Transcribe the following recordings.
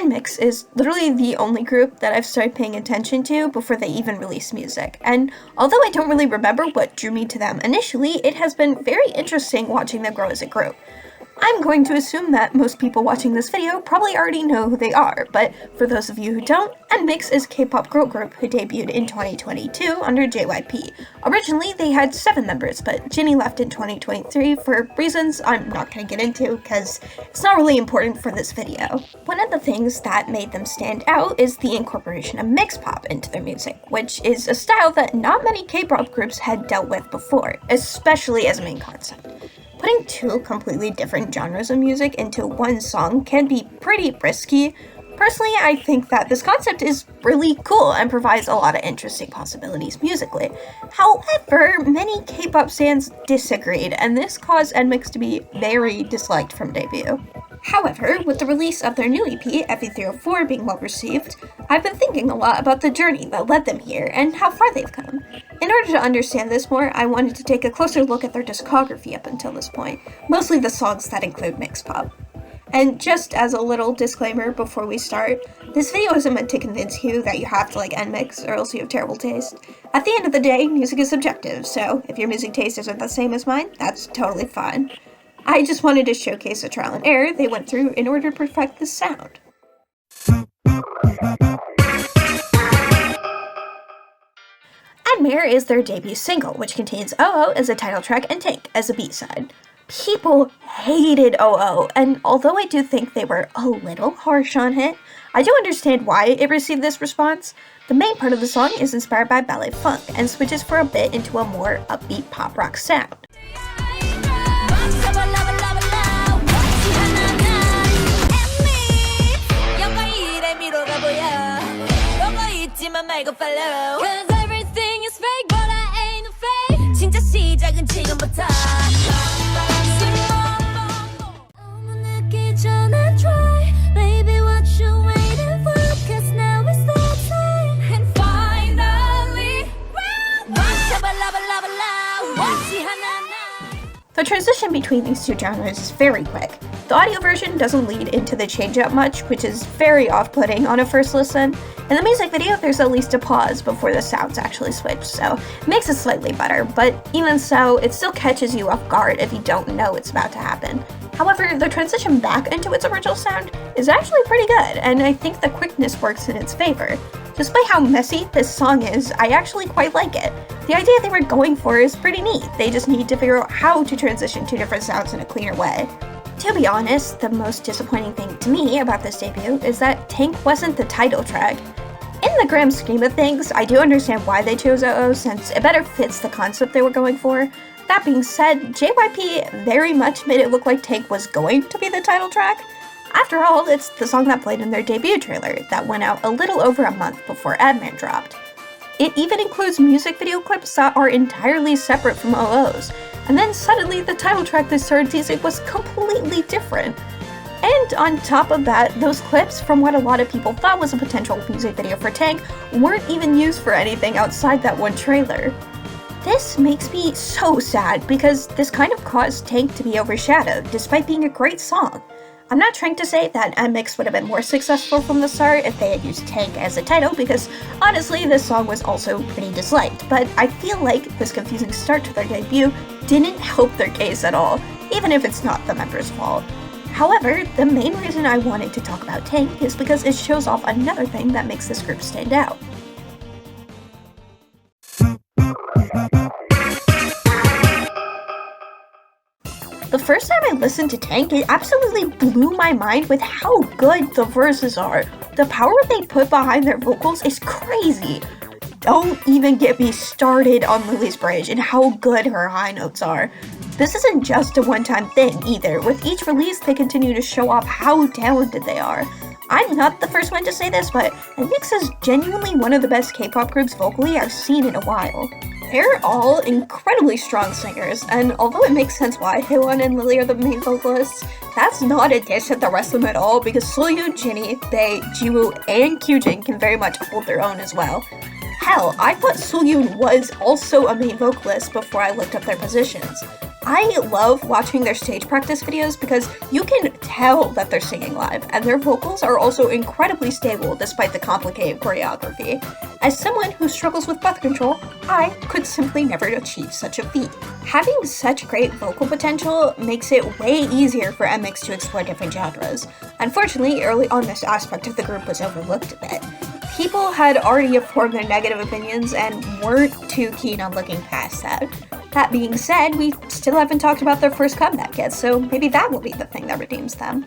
Nmixx is literally the only group that I've started paying attention to before they even release music, and although I don't really remember what drew me to them initially, it has been very interesting watching them grow as a group. I'm going to assume that most people watching this video probably already know who they are, but for those of you who don't, Nmixx is a K-pop girl group who debuted in 2022 under JYP. Originally, they had 7 members, but Jinny left in 2023 for reasons I'm not going to get into because it's not really important for this video. One of the things that made them stand out is the incorporation of mix pop into their music, which is a style that not many K-pop groups had dealt with before, especially as a main concept. Putting 2 completely different genres of music into one song can be pretty risky. Personally, I think that this concept is really cool and provides a lot of interesting possibilities musically. However, many K-pop fans disagreed, and this caused Nmixx to be very disliked from debut. However, with the release of their new EP, Fe3O4, being well received, I've been thinking a lot about the journey that led them here and how far they've come. In order to understand this more, I wanted to take a closer look at their discography up until this point, mostly the songs that include mix pop. And just as a little disclaimer before we start, this video isn't meant to convince you that you have to like Nmixx or else you have terrible taste. At the end of the day, music is subjective, so if your music taste isn't the same as mine, that's totally fine. I just wanted to showcase the trial and error they went through in order to perfect this sound. Admare is their debut single, which contains OO as a title track and Tank as a B-side. People hated OO, and although I do think they were a little harsh on it, I do understand why it received this response. The main part of the song is inspired by ballet funk and switches for a bit into a more upbeat pop rock sound. The transition between these 2 genres is very quick. The audio version doesn't lead into the change-up much, which is very off-putting on a first listen. In the music video, there's at least a pause before the sounds actually switch, so it makes it slightly better, but even so, it still catches you off guard if you don't know it's about to happen. However, the transition back into its original sound is actually pretty good, and I think the quickness works in its favor. Despite how messy this song is, I actually quite like it. The idea they were going for is pretty neat, they just need to figure out how to transition 2 different sounds in a cleaner way. To be honest, the most disappointing thing to me about this debut is that Tank wasn't the title track. In the grand scheme of things, I do understand why they chose OO since it better fits the concept they were going for. That being said, JYP very much made it look like Tank was going to be the title track. After all, it's the song that played in their debut trailer that went out a little over a month before Admare dropped. It even includes music video clips that are entirely separate from OO's, and then suddenly the title track they started teasing was completely different. And on top of that, those clips from what a lot of people thought was a potential music video for Tank weren't even used for anything outside that one trailer. This makes me so sad because this kind of caused Tank to be overshadowed despite being a great song. I'm not trying to say that Nmixx would have been more successful from the start if they had used Tank as a title, because honestly this song was also pretty disliked, but I feel like this confusing start to their debut didn't help their case at all, even if it's not the members' fault. However, the main reason I wanted to talk about Tank is because it shows off another thing that makes this group stand out. The first time I listened to Tank, it absolutely blew my mind with how good the verses are. The power they put behind their vocals is crazy. Don't even get me started on Lillie's bridge and how good her high notes are. This isn't just a one-time thing either. With each release, they continue to show off how talented they are. I'm not the first one to say this, but Nmixx is genuinely one of the best K-pop groups vocally I've seen in a while. They're all incredibly strong singers, and although it makes sense why Haewon and Lillie are the main vocalists, that's not a diss at the rest of them at all, because Soyu, Jinny, Bae, Jiwoo, and Kyujin can very much hold their own as well. Hell, I thought Soyoon was also a main vocalist before I looked up their positions. I love watching their stage practice videos because you can tell that they're singing live, and their vocals are also incredibly stable despite the complicated choreography. As someone who struggles with breath control, I could simply never achieve such a feat. Having such great vocal potential makes it way easier for Nmixx to explore different genres. Unfortunately, early on this aspect of the group was overlooked a bit. People had already formed their negative opinions and weren't too keen on looking past that. That being said, we still haven't talked about their first comeback yet, so maybe that will be the thing that redeems them.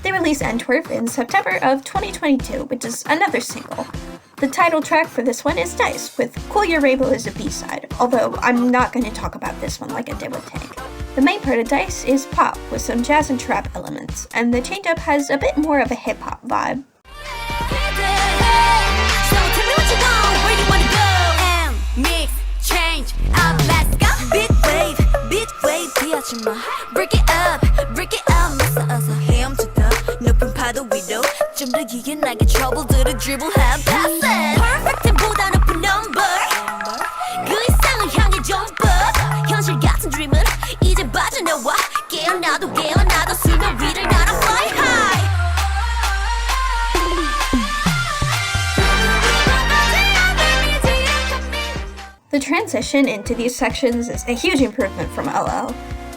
They released Entwurf in September of 2022, which is another single. The title track for this one is Dice, with Cool Your Rainbow as a B-side, although I'm not going to talk about this one like I did with Tank. The main part of Dice is pop, with some jazz and trap elements, and the change-up has a bit more of a hip-hop vibe. Break it up, 높은 파도 위로 좀 더 유연하게 trouble dribble have pass it perfect보다 높은 number 그 이상을 향해 jump up 현실 같은 dream은 이제 빠져나와 깨어나도 수면 위를 날아 fly high. The transition into these sections is a huge improvement from LL.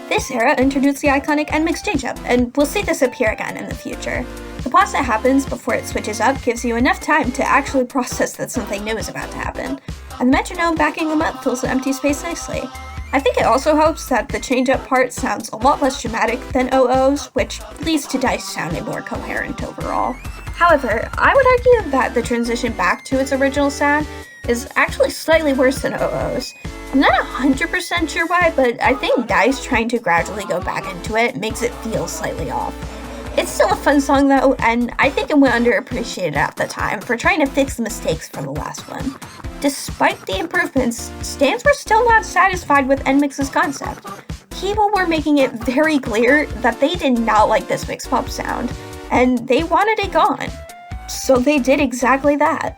This era introduced the iconic Nmixx change-up, and we'll see this appear again in the future. The pause that happens before it switches up gives you enough time to actually process that something new is about to happen, and the metronome backing them up fills the empty space nicely. I think it also helps that the change-up part sounds a lot less dramatic than OO's, which leads to Dice sounding more coherent overall. However, I would argue that the transition back to its original sound is actually slightly worse than OO's. I'm not 100% sure why, but I think Dice trying to gradually go back into it makes it feel slightly off. It's still a fun song though, and I think it went underappreciated at the time for trying to fix the mistakes from the last one. Despite the improvements, stans were still not satisfied with Nmixx's concept. People were making it very clear that they did not like this mixed pop sound, and they wanted it gone. So they did exactly that.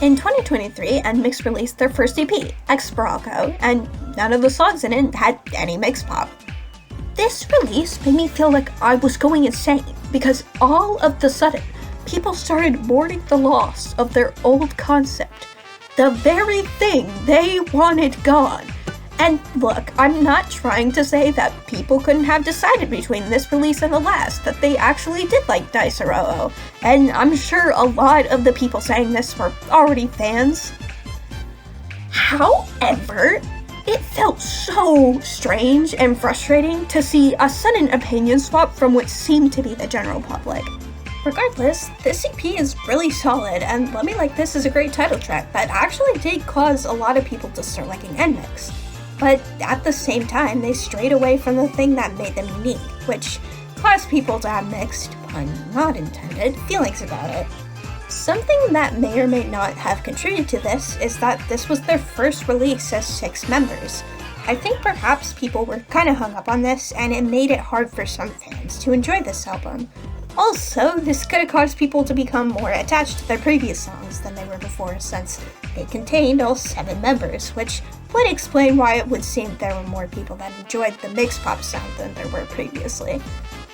In 2023, Nmixx released their first EP, Exparalco, and none of the songs in it had any mixed pop. This release made me feel like I was going insane, because all of the sudden, people started mourning the loss of their old concept, the very thing they wanted gone. And look, I'm not trying to say that people couldn't have decided between this release and the last that they actually did like Dice or OO, and I'm sure a lot of the people saying this were already fans. However, it felt so strange and frustrating to see a sudden opinion swap from what seemed to be the general public. Regardless, this EP is really solid, and Let Me Like This is a great title track that actually did cause a lot of people to start liking Nmixx. But at the same time, they strayed away from the thing that made them unique, which caused people to have mixed, pun not intended, feelings about it. Something that may or may not have contributed to this is that this was their first release as 6 members. I think perhaps people were kinda hung up on this, and it made it hard for some fans to enjoy this album. Also, this could have caused people to become more attached to their previous songs than they were before, since they contained all 7 members, which would explain why it would seem there were more people that enjoyed the mixed pop sound than there were previously.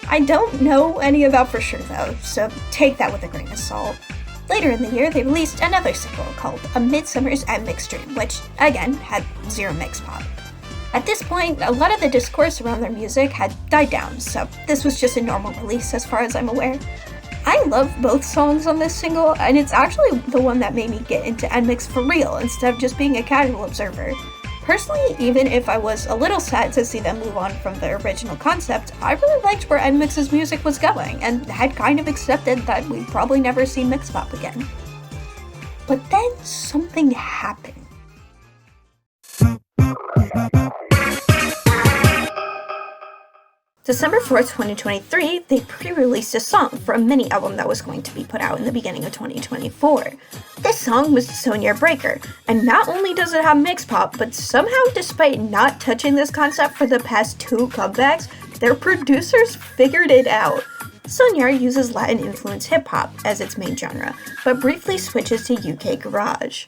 I don't know any of that for sure though, so take that with a grain of salt. Later in the year, they released another single called A Midsummer's Nmixx Dream, which, again, had zero mixed pop. At this point, a lot of the discourse around their music had died down, so this was just a normal release as far as I'm aware. I love both songs on this single, and it's actually the one that made me get into Nmixx for real instead of just being a casual observer. Personally, even if I was a little sad to see them move on from their original concept, I really liked where Nmixx's music was going, and had kind of accepted that we'd probably never see mixed pop again. But then something happened. December 4th, 2023, they pre-released a song for a mini album that was going to be put out in the beginning of 2024. This song was Soñar Breaker, and not only does it have mixed pop, but somehow despite not touching this concept for the past 2 comebacks, their producers figured it out. Soñar uses Latin-influenced hip-hop as its main genre, but briefly switches to UK garage.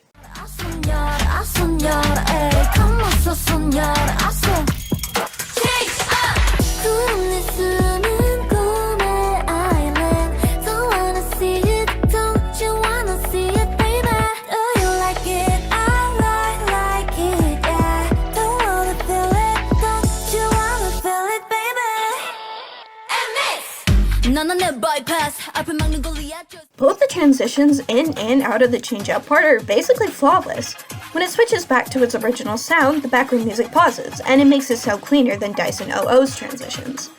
Both the transitions in and out of the change-up part are basically flawless. When it switches back to its original sound, the background music pauses, and it makes it sound cleaner than Dice and OO's transitions.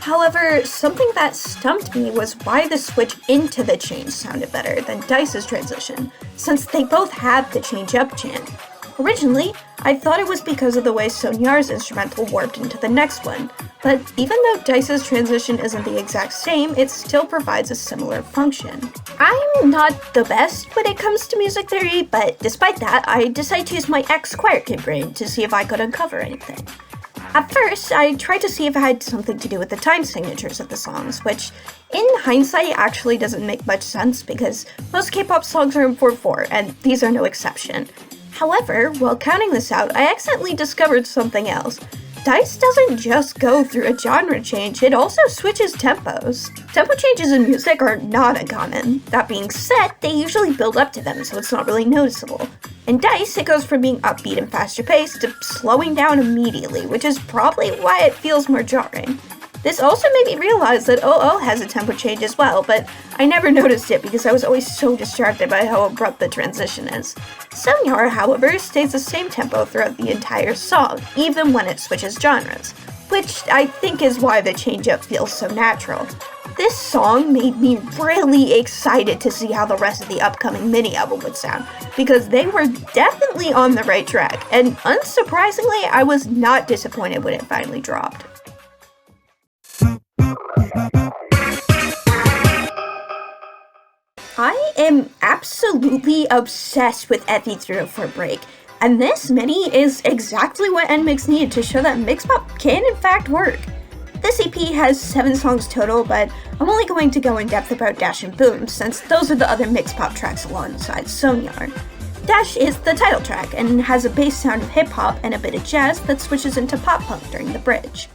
However, something that stumped me was why the switch into the change sounded better than Dice's transition, since they both have the change-up chant. Originally, I thought it was because of the way Soñar's instrumental warped into the next one, but even though Dice's transition isn't the exact same, it still provides a similar function. I'm not the best when it comes to music theory, but despite that, I decided to use my ex-choir kid brain to see if I could uncover anything. At first, I tried to see if it had something to do with the time signatures of the songs, which, in hindsight, actually doesn't make much sense because most K-pop songs are in 4/4, and these are no exception. However, while counting this out, I accidentally discovered something else. Dice doesn't just go through a genre change, it also switches tempos. Tempo changes in music are not uncommon. That being said, they usually build up to them, so it's not really noticeable. In Dice, it goes from being upbeat and faster paced to slowing down immediately, which is probably why it feels more jarring. This also made me realize that OO has a tempo change as well, but I never noticed it because I was always so distracted by how abrupt the transition is. Soñar, however, stays the same tempo throughout the entire song, even when it switches genres, which I think is why the change-up feels so natural. This song made me really excited to see how the rest of the upcoming mini-album would sound, because they were definitely on the right track, and unsurprisingly, I was not disappointed when it finally dropped. I am absolutely obsessed with Fe3O4 Break, and this mini is exactly what Nmixx needed to show that Mixpop can in fact work. This EP has 7 songs total, but I'm only going to go in depth about Dash and Boom, since those are the other Mixpop tracks alongside Soñar. Dash is the title track, and has a bass sound of hip-hop and a bit of jazz that switches into pop-punk during the bridge.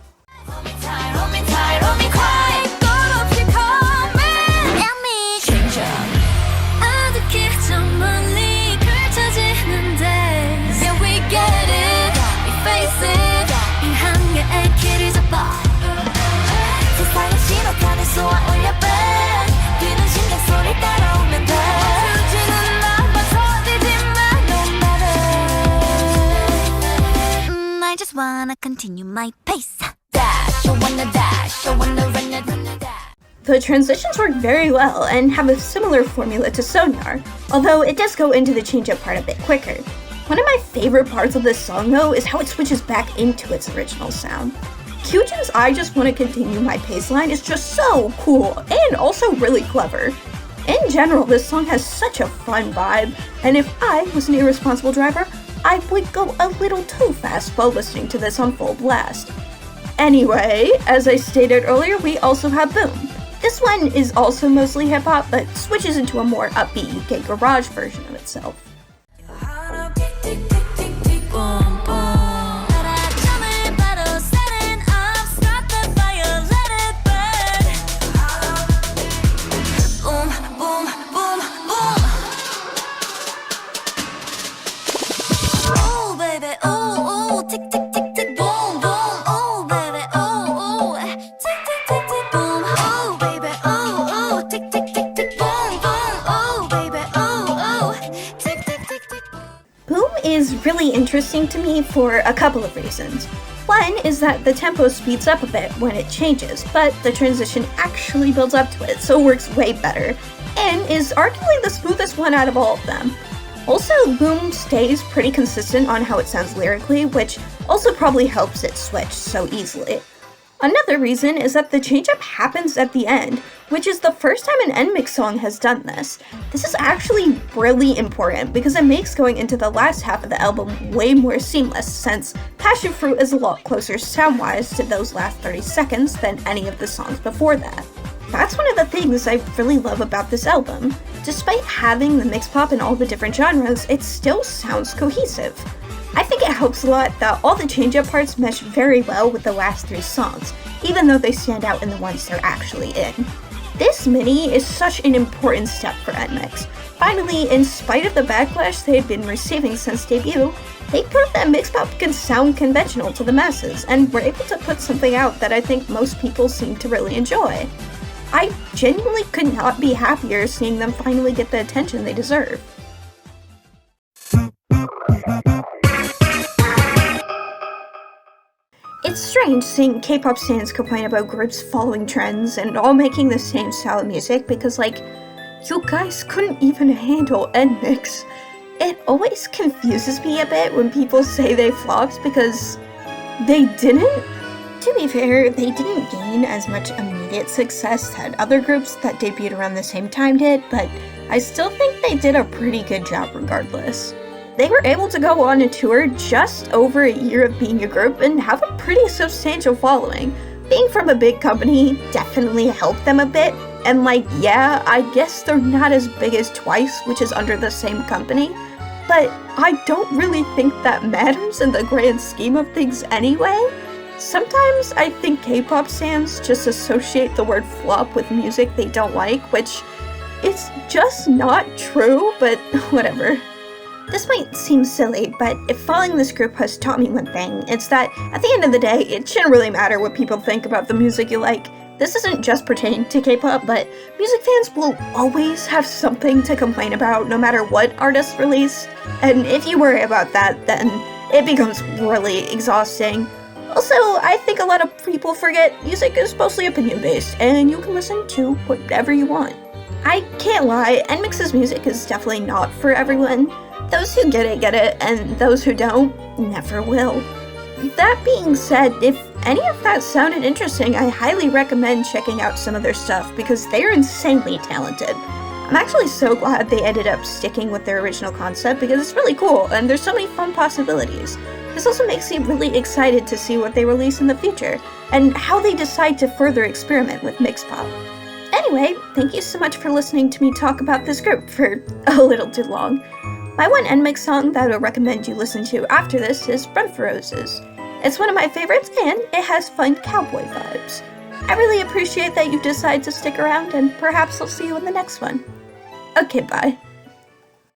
I just wanna continue my pace. Dash, I wanna dash, I wanna run it, dash. The transitions work very well and have a similar formula to Soñar, although it does go into the change-up part a bit quicker. One of my favorite parts of this song, though, is how it switches back into its original sound. Kyujin's I Just Wanna Continue My Pace line is just so cool, and also really clever. In general, this song has such a fun vibe, and if I was an irresponsible driver, I would go a little too fast while listening to this on full blast. Anyway, as I stated earlier, we also have Boom. This one is also mostly hip-hop, but switches into a more upbeat UK garage version of itself. Is really interesting to me for a couple of reasons. One is that the tempo speeds up a bit when it changes, but the transition actually builds up to it, so it works way better, and is arguably the smoothest one out of all of them. Also, Boom stays pretty consistent on how it sounds lyrically, which also probably helps it switch so easily. Another reason is that the change-up happens at the end, which is the first time an Nmixx song has done this. This is actually really important because it makes going into the last half of the album way more seamless, since Passion Fruit is a lot closer sound-wise to those last 30 seconds than any of the songs before that. that's one of the things I really love about this album. Despite having the mix pop in all the different genres, it still sounds cohesive. I think it helps a lot that all the change-up parts mesh very well with the last 3 songs, even though they stand out in the ones they're actually in. This mini is such an important step for Nmixx. Finally, in spite of the backlash they had been receiving since debut, they proved that mix pop can sound conventional to the masses, and were able to put something out that I think most people seem to really enjoy. I genuinely could not be happier seeing them finally get the attention they deserve. It's strange seeing K-pop stans complain about groups following trends and all making the same style of music because, like, you guys couldn't even handle Nmixx. It always confuses me a bit when people say they flopped because they didn't. To be fair, they didn't gain as much immediate success that other groups that debuted around the same time did, but I still think they did a pretty good job regardless. They were able to go on a tour just over a year of being a group and have a pretty substantial following. Being from a big company definitely helped them a bit, and like, yeah, I guess they're not as big as Twice, which is under the same company, but I don't really think that matters in the grand scheme of things anyway. Sometimes I think K-pop stans just associate the word flop with music they don't like, which is just not true, but whatever. This might seem silly, but if following this group has taught me one thing, it's that at the end of the day, it shouldn't really matter what people think about the music you like. This isn't just pertaining to K-pop, but music fans will always have something to complain about no matter what artists release, and if you worry about that, then it becomes really exhausting. Also, I think a lot of people forget music is mostly opinion-based, and you can listen to whatever you want. I can't lie, Nmixx's music is definitely not for everyone. Those who get it, and those who don't, never will. That being said, if any of that sounded interesting, I highly recommend checking out some of their stuff because they're insanely talented. I'm actually so glad they ended up sticking with their original concept because it's really cool and there's so many fun possibilities. This also makes me really excited to see what they release in the future and how they decide to further experiment with mix pop. Anyway, thank you so much for listening to me talk about this group for a little too long. My one Nmixx song that I would recommend you listen to after this is Run for Roses. It's one of my favorites and it has fun cowboy vibes. I really appreciate that you decide to stick around and perhaps I'll see you in the next one. Okay, bye.